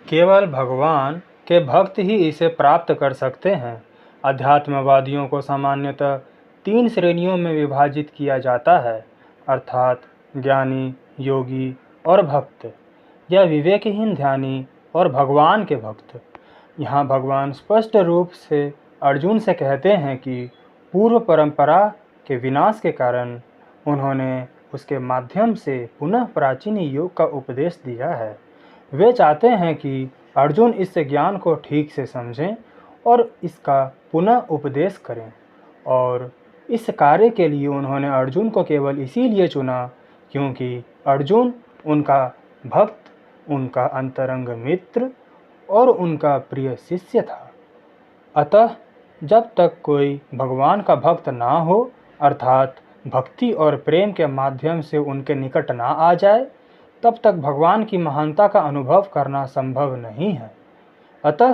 केवल भगवान के भक्त ही इसे प्राप्त कर सकते हैं। अध्यात्मवादियों को सामान्यतः 3 श्रेणियों में विभाजित किया जाता है, अर्थात ज्ञानी, योगी और भक्त, या विवेकहीन ध्यानी और भगवान के भक्त। यहाँ भगवान स्पष्ट रूप से अर्जुन से कहते हैं कि पूर्व परंपरा के विनाश के कारण उन्होंने उसके माध्यम से पुनः प्राचीन योग का उपदेश दिया है। वे चाहते हैं कि अर्जुन इस ज्ञान को ठीक से समझें और इसका पुनः उपदेश करें, और इस कार्य के लिए उन्होंने अर्जुन को केवल इसीलिए चुना क्योंकि अर्जुन उनका भक्त, उनका अंतरंग मित्र और उनका प्रिय शिष्य था। अतः जब तक कोई भगवान का भक्त ना हो, अर्थात भक्ति और प्रेम के माध्यम से उनके निकट ना आ जाए, तब तक भगवान की महानता का अनुभव करना संभव नहीं है। अतः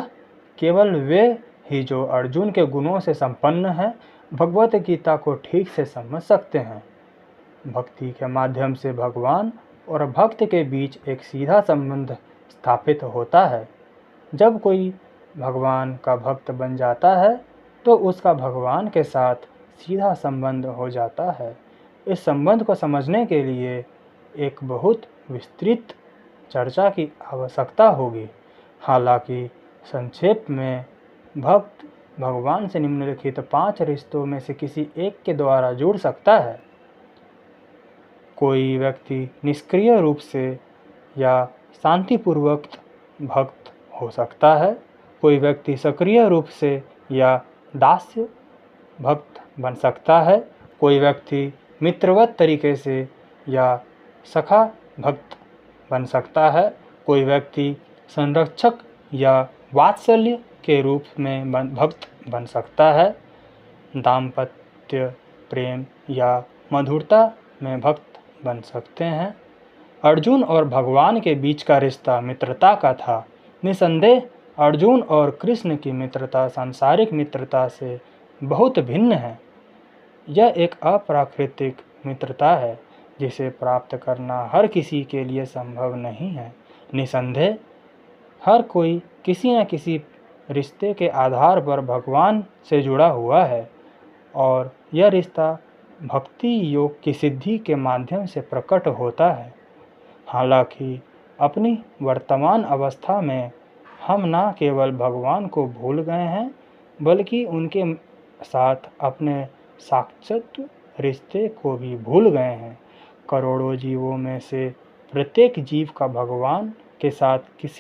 केवल वे ही जो अर्जुन के गुणों से संपन्न हैं, भगवत गीता को ठीक से समझ सकते हैं। भक्ति के माध्यम से भगवान और भक्त के बीच एक सीधा संबंध स्थापित होता है। जब कोई भगवान का भक्त बन जाता है तो उसका भगवान के साथ सीधा संबंध हो जाता है। इस संबंध को समझने के लिए एक बहुत विस्तृत चर्चा की आवश्यकता होगी। हालांकि संक्षेप में, भक्त भगवान से निम्नलिखित 5 रिश्तों में से किसी एक के द्वारा जुड़ सकता है। कोई व्यक्ति निष्क्रिय रूप से या शांतिपूर्वक भक्त हो सकता है। कोई व्यक्ति सक्रिय रूप से या दास्य भक्त बन सकता है। कोई व्यक्ति मित्रवत तरीके से या सखा भक्त बन सकता है। कोई व्यक्ति संरक्षक या वात्सल्य के रूप में भक्त बन सकता है। दाम्पत्य प्रेम या मधुरता में भक्त बन सकते हैं। अर्जुन और भगवान के बीच का रिश्ता मित्रता का था। निसंदेह अर्जुन और कृष्ण की मित्रता सांसारिक मित्रता से बहुत भिन्न है। यह एक अप्राकृतिक मित्रता है जिसे प्राप्त करना हर किसी के लिए संभव नहीं है। निसंदेह हर कोई किसी न किसी रिश्ते के आधार पर भगवान से जुड़ा हुआ है, और यह रिश्ता भक्ति योग की सिद्धि के माध्यम से प्रकट होता है। हालांकि अपनी वर्तमान अवस्था में हम न केवल भगवान को भूल गए हैं, बल्कि उनके साथ अपने साक्षात रिश्ते को भी भूल गए हैं। करोड़ों जीवों में से प्रत्येक जीव का भगवान के साथ किसी